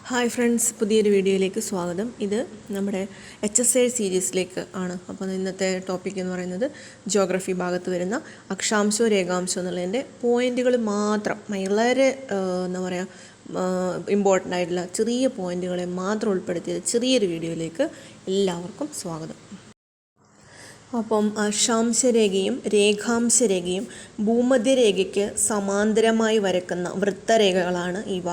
Hi friends, പുതിയൊരു വീഡിയോയിലേക്ക് സ്വാഗതം. ഇത് നമ്മുടെ HSA സീരീസിലേക്ക് ആണ്. അപ്പോൾ ഇന്നത്തെ ടോപ്പിക് എന്ന് പറയുന്നത് ജിയോഗ്രഫി ഭാഗത്ത് വരുന്ന അക്ഷാംശവും രേഖാംശവും എന്നുള്ളതിൻ്റെ പോയിൻറ്റുകൾ മാത്രം, വളരെ എന്താ പറയുക, ഇമ്പോർട്ടൻ്റ് ആയിട്ടുള്ള ചെറിയ പോയിൻറ്റുകളെ മാത്രം ഉൾപ്പെടുത്തിയ ചെറിയൊരു വീഡിയോയിലേക്ക് എല്ലാവർക്കും സ്വാഗതം. അപ്പം അക്ഷാംശരേഖയും രേഖാംശരേഖയും ഭൂമധ്യരേഖയ്ക്ക് സമാന്തരമായി വരക്കുന്ന വൃത്തരേഖകളാണ് ഇവ.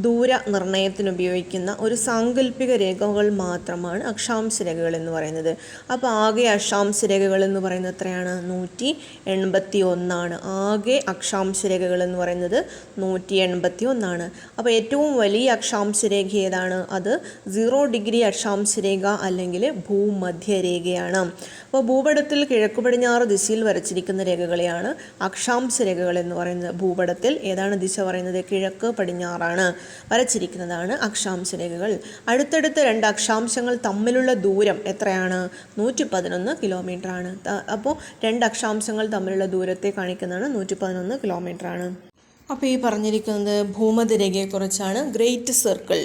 ദൂര നിർണയത്തിനുപയോഗിക്കുന്ന ഒരു സാങ്കല്പിക രേഖകൾ മാത്രമാണ് അക്ഷാംശരേഖകൾ എന്ന് പറയുന്നത്. അപ്പോൾ ആകെ അക്ഷാംശരേഖകൾ എന്ന് പറയുന്നത് എത്രയാണ്? 181. ആകെ അക്ഷാംശരേഖകൾ എന്ന് പറയുന്നത് 181. അപ്പോൾ ഏറ്റവും വലിയ അക്ഷാംശരേഖ ഏതാണ്? അത് 0 ഡിഗ്രി അക്ഷാംശരേഖ അല്ലെങ്കിൽ ഭൂമധ്യരേഖയാണ്. അപ്പോൾ ഭൂപടത്തിൽ കിഴക്കു പടിഞ്ഞാറ് ദിശയിൽ വരച്ചിരിക്കുന്ന രേഖകളെയാണ് അക്ഷാംശ രേഖകൾ എന്ന് പറയുന്നത്. ഭൂപടത്തിൽ ഏതാണ് ദിശ പറയുന്നത്? കിഴക്ക് പടിഞ്ഞാറാണ് വരച്ചിരിക്കുന്നതാണ് അക്ഷാംശ രേഖകൾ. അടുത്തടുത്ത രണ്ട് അക്ഷാംശങ്ങൾ തമ്മിലുള്ള ദൂരം എത്രയാണ്? 111 കിലോമീറ്റർ ആണ്. അപ്പോൾ രണ്ട് അക്ഷാംശങ്ങൾ തമ്മിലുള്ള ദൂരത്തെ കാണിക്കുന്നതാണ് 111 കിലോമീറ്റർ ആണ്. അപ്പോൾ ഈ പറഞ്ഞിരിക്കുന്നത് ഭൂമധ്യരേഖയെക്കുറിച്ചാണ്. ഗ്രേറ്റ് സർക്കിൾ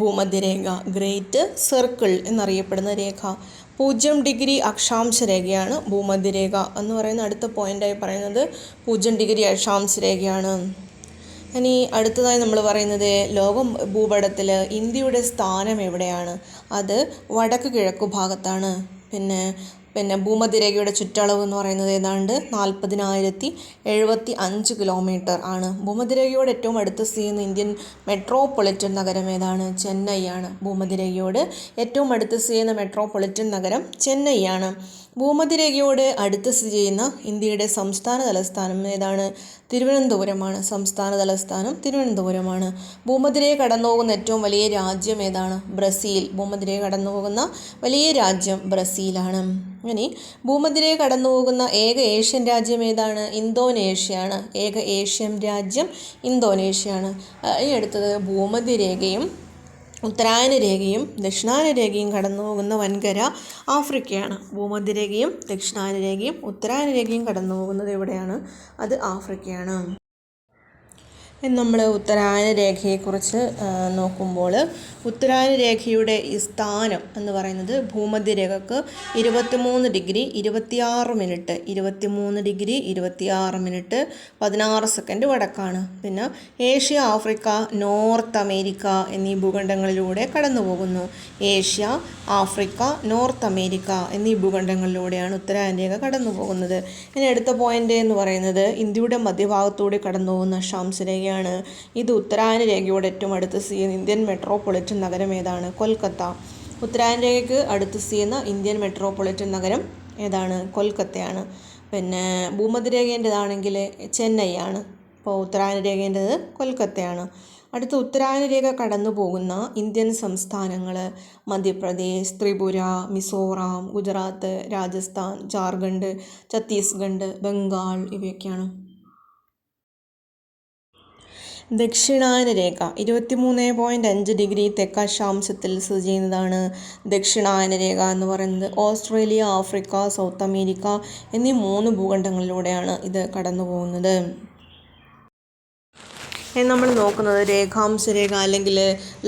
ഭൂമധ്യരേഖ, ഗ്രേറ്റ് സർക്കിൾ എന്നറിയപ്പെടുന്ന രേഖ 0 ഡിഗ്രി അക്ഷാംശ രേഖയാണ് ഭൂമധ്യരേഖ എന്ന് പറയുന്ന അടുത്ത പോയിൻ്റായി പറയുന്നത് 0 ഡിഗ്രി അക്ഷാംശ രേഖയാണ്. ഇനി അടുത്തതായി നമ്മൾ പറയുന്നത് ലോക ഭൂപടത്തിൽ ഇന്ത്യയുടെ സ്ഥാനം എവിടെയാണ്? അത് വടക്ക് കിഴക്കു ഭാഗത്താണ്. പിന്നെ ഭൂമധ്യരേഖയുടെ ചുറ്റളവ് എന്ന് പറയുന്നത് ഏതാണ്ട് 40,075 കിലോമീറ്റർ ആണ്. ഭൂമധ്യരേഖയോട് ഏറ്റവും അടുത്ത് സ്ഥിതി ചെയ്യുന്ന ഇന്ത്യൻ മെട്രോപൊളിറ്റൻ നഗരം ഏതാണ്? ചെന്നൈ ആണ്. ഭൂമധ്യരേഖയോട് ഏറ്റവും അടുത്ത് സ്ഥിതി ചെയ്യുന്ന മെട്രോപൊളിറ്റൻ നഗരം ചെന്നൈ ആണ്. ഭൂമധ്യരേഖയോട് അടുത്ത് സ്ഥിതി ചെയ്യുന്ന ഇന്ത്യയുടെ സംസ്ഥാന തലസ്ഥാനം ഏതാണ്? തിരുവനന്തപുരമാണ്. സംസ്ഥാന തലസ്ഥാനം തിരുവനന്തപുരമാണ്. ഭൂമധ്യരേഖ കടന്നുപോകുന്ന ഏറ്റവും വലിയ രാജ്യം ഏതാണ്? ബ്രസീൽ. ഭൂമധ്യരേഖ കടന്നുപോകുന്ന വലിയ രാജ്യം ബ്രസീലാണ്. ഇനി ഭൂമധ്യരേഖ കടന്നുപോകുന്ന ഏക ഏഷ്യൻ രാജ്യം ഏതാണ്? ഇന്തോനേഷ്യയാണ്. ഏക ഏഷ്യൻ രാജ്യം ഇന്തോനേഷ്യയാണ്. ഇനി അടുത്തത് ഭൂമധ്യരേഖയും ഉത്തരായന രേഖയും ദക്ഷിണായന രേഖയും കടന്നു പോകുന്ന വൻകര ആഫ്രിക്കയാണ്. ഭൂമധ്യരേഖയും ദക്ഷിണായന രേഖയും ഉത്തരായന രേഖയും കടന്നു പോകുന്നത് എവിടെയാണ്? അത് ആഫ്രിക്കയാണ്. നമ്മൾ ഉത്തരായന രേഖയെക്കുറിച്ച് നോക്കുമ്പോൾ ഉത്തരായന രേഖയുടെ ഈ സ്ഥാനം എന്ന് പറയുന്നത് ഭൂമധ്യരേഖക്ക് 23 degree 26 minute 23 degree 26 minute 16 second വടക്കാണ്. പിന്നെ ഏഷ്യ, ആഫ്രിക്ക, നോർത്ത് അമേരിക്ക എന്നീ ഭൂഖണ്ഡങ്ങളിലൂടെ കടന്നു പോകുന്നു. ഏഷ്യ, ആഫ്രിക്ക, നോർത്ത് അമേരിക്ക എന്നീ ഭൂഖണ്ഡങ്ങളിലൂടെയാണ് ഉത്തരായന രേഖ കടന്നു പോകുന്നത്. ഇനി അടുത്ത പോയിന്റ് എന്ന് പറയുന്നത് ഇന്ത്യയുടെ മധ്യഭാഗത്തൂടെ കടന്നു പോകുന്ന അക്ഷാംശരേഖ. ഇത് ഉത്തരായന രേഖയോട് ഏറ്റവും അടുത്ത് സ്ഥിതി ചെയ്യുന്ന ഇന്ത്യൻ മെട്രോപൊളിറ്റൻ നഗരം ഏതാണ്? കൊൽക്കത്ത. ഉത്തരായന രേഖയ്ക്ക് അടുത്ത് സ്ഥിതി ചെയ്യുന്ന ഇന്ത്യൻ മെട്രോപൊളിറ്റൻ നഗരം ഏതാണ്? കൊൽക്കത്തയാണ്. പിന്നെ ഭൂമധ്യരേഖേൻ്റെതാണെങ്കിൽ ചെന്നൈ ആണ്. അപ്പോൾ ഉത്തരായന രേഖേൻ്റെത് കൊൽക്കത്തയാണ്. അടുത്ത ഉത്തരായന രേഖ കടന്നു പോകുന്ന ഇന്ത്യൻ സംസ്ഥാനങ്ങൾ മധ്യപ്രദേശ്, ത്രിപുര, മിസോറാം, ഗുജറാത്ത്, രാജസ്ഥാൻ, ജാർഖണ്ഡ്, ഛത്തീസ്ഗഡ്, ബംഗാൾ ഇവയൊക്കെയാണ്. ദക്ഷിണായന രേഖ 23.5 ഡിഗ്രി തെക്കക്ഷാംശത്തിൽ സ്ഥിതി ചെയ്യുന്നതാണ് ദക്ഷിണായന രേഖ എന്ന് പറയുന്നത്. ഓസ്ട്രേലിയ, ആഫ്രിക്ക, സൗത്ത് അമേരിക്ക എന്നീ 3 ഭൂഖണ്ഡങ്ങളിലൂടെയാണ് ഇത് കടന്നു പോകുന്നത്. നമ്മൾ നോക്കുന്നത് രേഖാംശരേഖ അല്ലെങ്കിൽ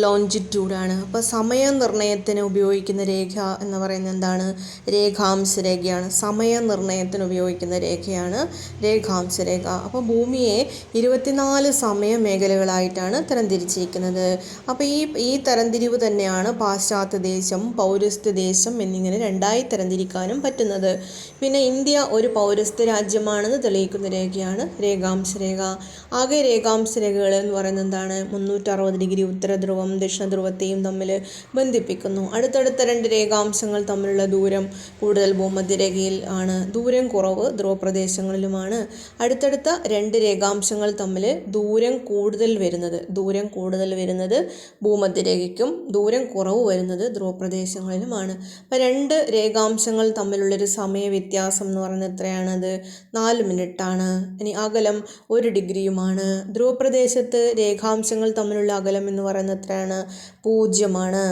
ലോഞ്ചിറ്റ്യൂഡാണ്. അപ്പോൾ സമയനിർണയത്തിന് ഉപയോഗിക്കുന്ന രേഖ എന്ന് പറയുന്നത് എന്താണ്? രേഖാംശരേഖയാണ്. സമയനിർണയത്തിന് ഉപയോഗിക്കുന്ന രേഖയാണ് രേഖാംശരേഖ. അപ്പോൾ ഭൂമിയെ 24 സമയ മേഖലകളായിട്ടാണ് തരംതിരിച്ചിരിക്കുന്നത്. അപ്പോൾ ഈ തരംതിരിവ് തന്നെയാണ് പാശ്ചാത്യ ദേശം, പൗരസ്ത്യ ദേശം എന്നിങ്ങനെ രണ്ടായി തരംതിരിക്കാനും പറ്റുന്നത്. പിന്നെ ഇന്ത്യ ഒരു പൗരസ്ത്യ രാജ്യമാണെന്ന് തെളിയിക്കുന്ന രേഖയാണ് രേഖാംശരേഖ. ആകെ രേഖാംശരേഖ എന്ന് പറയുന്നത് എന്താണ്? 360 ഡിഗ്രി ഉത്തരധ്രുവം ദക്ഷിണധ്രുവത്തെയും തമ്മിൽ ബന്ധിപ്പിക്കുന്നു. അടുത്തടുത്ത രണ്ട് രേഖാംശങ്ങൾ തമ്മിലുള്ള ദൂരം കൂടുതൽ ഭൂമധ്യരേഖയിൽ ആണ്, ദൂരം കുറവ് ധ്രുവപ്രദേശങ്ങളിലുമാണ്. അടുത്തടുത്ത രണ്ട് രേഖാംശങ്ങൾ തമ്മിൽ ദൂരം കൂടുതൽ വരുന്നത് ഭൂമധ്യരേഖയ്ക്കും ദൂരം കുറവ് വരുന്നത് ധ്രുവപ്രദേശങ്ങളിലുമാണ്. അപ്പോൾ രണ്ട് രേഖാംശങ്ങൾ തമ്മിലുള്ളൊരു സമയ വ്യത്യാസം എന്ന് പറയുന്നത് എത്രയാണത്? 4 മിനിറ്റാണ്. ഇനി അകലം 1 ഡിഗ്രിയുമാണ്. ധ്രുവപ്രദേശത്ത് രേഖാംശങ്ങൾ തമ്മിലുള്ള അകലം എന്ന് പറയുന്നത് എത്രയാണ്? 0 ആണ്.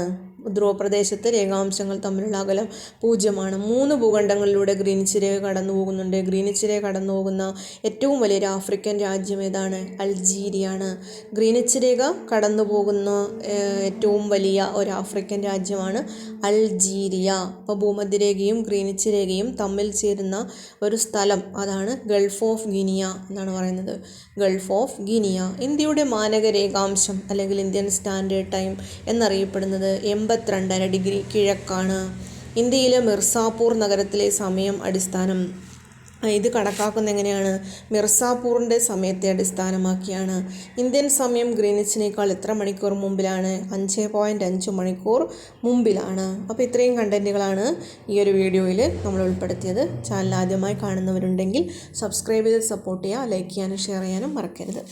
ധ്രുവപ്രദേശത്ത് രേഖാംശങ്ങൾ തമ്മിലുള്ള അകലം 0. 3 ഭൂഖണ്ഡങ്ങളിലൂടെ ഗ്രീനിച്ച് രേഖ കടന്നു പോകുന്നുണ്ട്. ഗ്രീനിച്ച് രേഖ കടന്നു പോകുന്ന ഏറ്റവും വലിയൊരു ആഫ്രിക്കൻ രാജ്യം ഏതാണ്? അൾജീരിയ ആണ്. ഗ്രീനിച്ച് രേഖ കടന്നു പോകുന്ന ഏറ്റവും വലിയ ഒരു ആഫ്രിക്കൻ രാജ്യമാണ് അൾജീരിയ. അപ്പോൾ ഭൂമധ്യരേഖയും ഗ്രീനിച്ച് രേഖയും തമ്മിൽ ചേരുന്ന ഒരു സ്ഥലം, അതാണ് ഗൾഫ് ഓഫ് ഗിനിയ എന്നാണ് പറയുന്നത്. Gulf of guinea. ഇന്ത്യയുടെ മാനക രേഖാംശം അല്ലെങ്കിൽ ഇന്ത്യൻ സ്റ്റാൻഡേർഡ് ടൈം എന്നറിയപ്പെടുന്നത് 82.5 ഡിഗ്രി കിഴക്കാണ്. ഇന്ത്യയിലെ മിർസാപൂർ നഗരത്തിലെ സമയം അടിസ്ഥാനം. ഇത് കണക്കാക്കുന്ന എങ്ങനെയാണ്? മിർസാപൂറിൻ്റെ സമയത്തെ അടിസ്ഥാനമാക്കിയാണ്. ഇന്ത്യൻ സമയം ഗ്രീനിച്ചിനേക്കാൾ എത്ര മണിക്കൂർ മുമ്പിലാണ്? 5.5 മണിക്കൂർ മുമ്പിലാണ്. അപ്പോൾ ഇത്രയും കണ്ടൻറ്റുകളാണ് ഈ ഒരു വീഡിയോയിൽ നമ്മൾ ഉൾപ്പെടുത്തിയത്. ചാനൽ ആദ്യമായി കാണുന്നവരുണ്ടെങ്കിൽ സബ്സ്ക്രൈബ് ചെയ്ത് സപ്പോർട്ട് ചെയ്യുക. ലൈക്ക് ചെയ്യാനും ഷെയർ ചെയ്യാനും മറക്കരുത്.